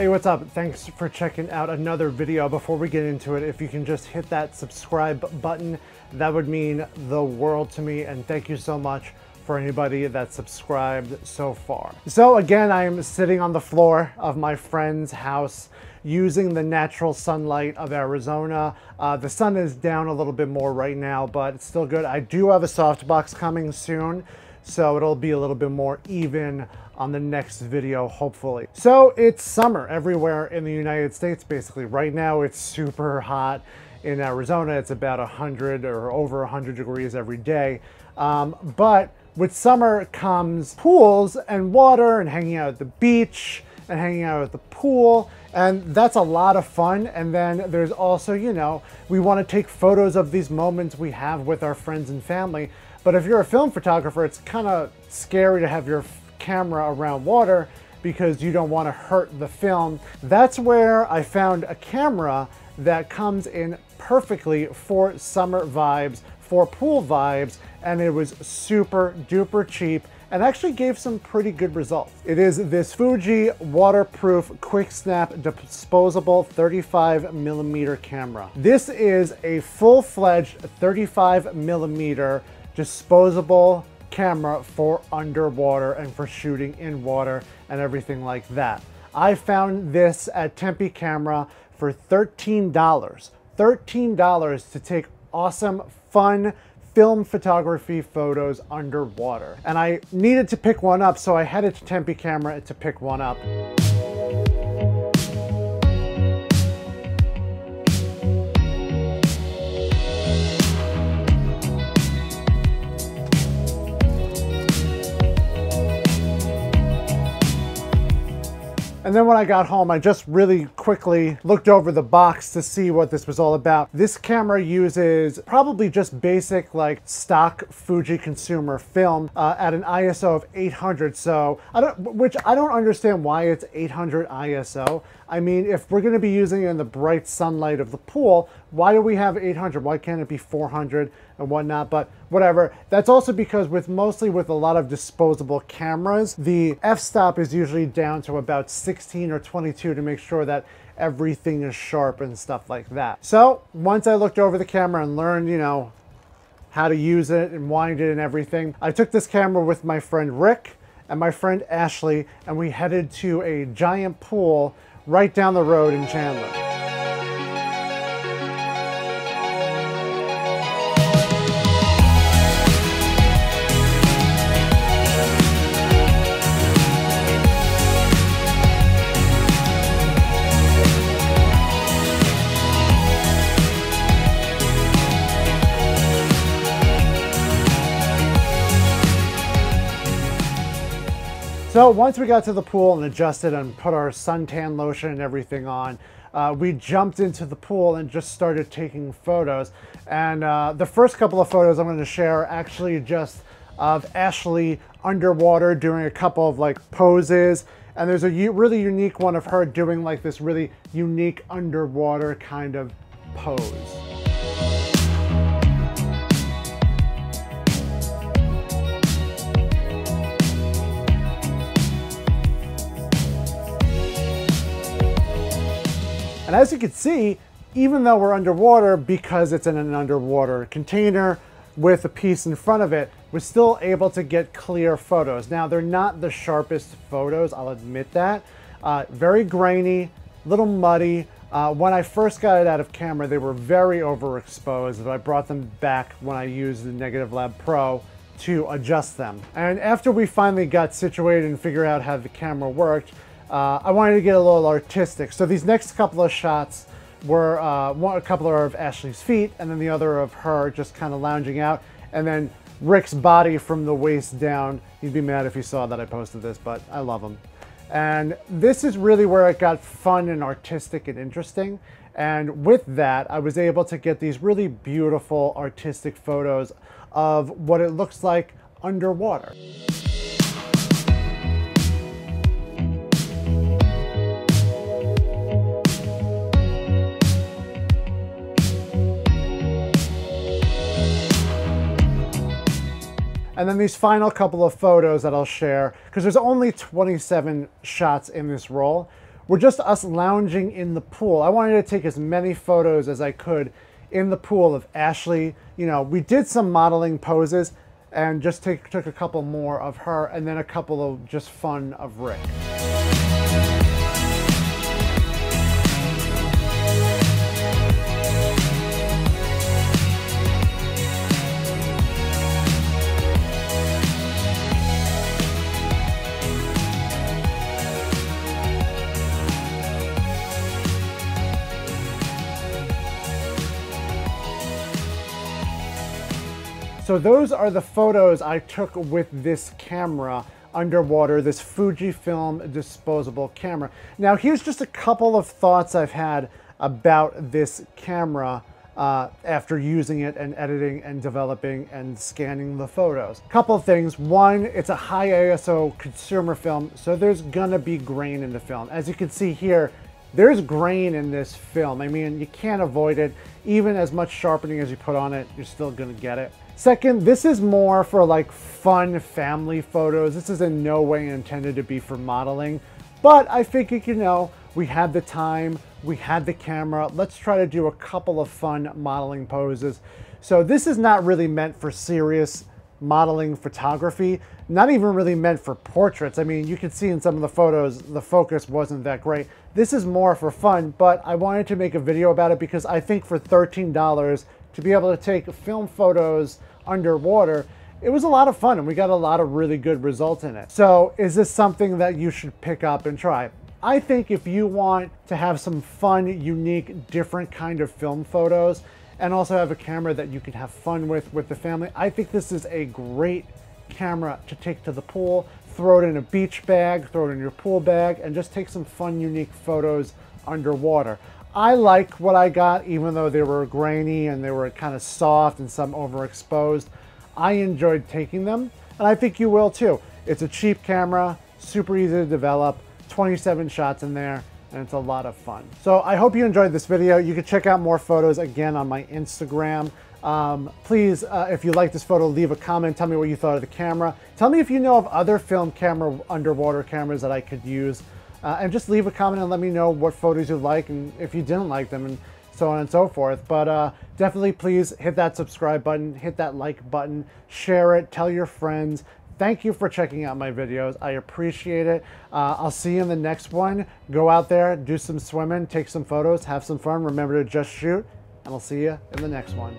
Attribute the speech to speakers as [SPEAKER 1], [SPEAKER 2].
[SPEAKER 1] Hey, what's up? Thanks for checking out another video. Before we get into it, if you can just hit that subscribe button, that would mean the world to me, and thank you so much for anybody that subscribed so far. So again, I am sitting on the floor of my friend's house using the natural sunlight of Arizona. The sun is down a little bit more right now, but it's still good. I do have a softbox coming soon, so it'll be a little bit more even on the next video, hopefully. So it's summer everywhere in the United States, basically. Right now it's super hot in Arizona. It's about 100 or over 100 degrees every day. But with summer comes pools and water and hanging out at the beach and hanging out at the pool. And that's a lot of fun. And then there's also, you know, we want to take photos of these moments we have with our friends and family. But if you're a film photographer, it's kind of scary to have your camera around water because you don't want to hurt the film. That's where I found a camera that comes in perfectly for summer vibes, for pool vibes, and it was super duper cheap and actually gave some pretty good results. It is this Fuji waterproof quick snap disposable 35mm camera. This is a full-fledged 35mm disposable camera for underwater and for shooting in water and everything like that. I found this at Tempe Camera for $13. $13 to take awesome, fun film photography photos underwater. And I needed to pick one up, so I headed to Tempe Camera to pick one up. And then when I got home, I just really quickly looked over the box to see what this was all about. This camera uses probably just basic like stock Fuji consumer film at an ISO of 800. So which I don't understand why it's 800 ISO. I mean, if we're going to be using it in the bright sunlight of the pool, why do we have 800? Why can't it be 400 and whatnot? But whatever. That's also because mostly with a lot of disposable cameras, the f-stop is usually down to about 16 or 22 to make sure that everything is sharp and stuff like that. So once I looked over the camera and learned, you know, how to use it and wind it and everything, I took this camera with my friend Rick and my friend Ashley, and we headed to a giant pool right down the road in Chandler. So once we got to the pool and adjusted and put our suntan lotion and everything on, we jumped into the pool and just started taking photos. And the first couple of photos I'm going to share are actually just of Ashley underwater doing a couple of like poses. And there's a really unique one of her doing like this really unique underwater kind of pose. And as you can see, even though we're underwater, because it's in an underwater container with a piece in front of it, we're still able to get clear photos. Now, they're not the sharpest photos, I'll admit that. Very grainy, little muddy. When I first got it out of camera, they were very overexposed, but I brought them back when I used the Negative Lab Pro to adjust them. And after we finally got situated and figured out how the camera worked, I wanted to get a little artistic. So these next couple of shots were a couple are of Ashley's feet and then the other of her just kind of lounging out, and then Rick's body from the waist down. He'd be mad if he saw that I posted this, but I love him. And this is really where it got fun and artistic and interesting. And with that, I was able to get these really beautiful artistic photos of what it looks like underwater. And then these final couple of photos that I'll share, because there's only 27 shots in this roll, were just us lounging in the pool. I wanted to take as many photos as I could in the pool of Ashley. You know, we did some modeling poses and just took a couple more of her, and then a couple of just fun of Rick. So those are the photos I took with this camera underwater, this Fujifilm disposable camera. Now here's just a couple of thoughts I've had about this camera after using it and editing and developing and scanning the photos. Couple of things. One, it's a high ISO consumer film, so there's gonna be grain in the film. As you can see here, there's grain in this film. I mean, you can't avoid it. Even as much sharpening as you put on it, you're still gonna get it. Second, this is more for like fun family photos. This is in no way intended to be for modeling, but I figured, you know, we had the time, we had the camera, let's try to do a couple of fun modeling poses. So this is not really meant for serious modeling photography, not even really meant for portraits. I mean, you can see in some of the photos, the focus wasn't that great. This is more for fun, but I wanted to make a video about it because I think for $13 to be able to take film photos underwater, it was a lot of fun and we got a lot of really good results in it. So is this something that you should pick up and try? I think if you want to have some fun, unique, different kind of film photos and also have a camera that you can have fun with the family, I think this is a great camera to take to the pool, throw it in a beach bag, throw it in your pool bag, and just take some fun, unique photos underwater. I like what I got, even though they were grainy and they were kind of soft and some overexposed. I enjoyed taking them, and I think you will too. It's a cheap camera, super easy to develop, 27 shots in there, and it's a lot of fun. So I hope you enjoyed this video. You can check out more photos again on my Instagram. Please, if you like this photo, leave a comment. Tell me what you thought of the camera. Tell me if you know of other film camera underwater cameras that I could use. And just leave a comment and let me know what photos you like and if you didn't like them and so on and so forth. But definitely please hit that subscribe button, hit that like button, share it, tell your friends. Thank you for checking out my videos. I appreciate it. I'll see you in the next one. Go out there, do some swimming, take some photos, have some fun. Remember to just shoot, and I'll see you in the next one.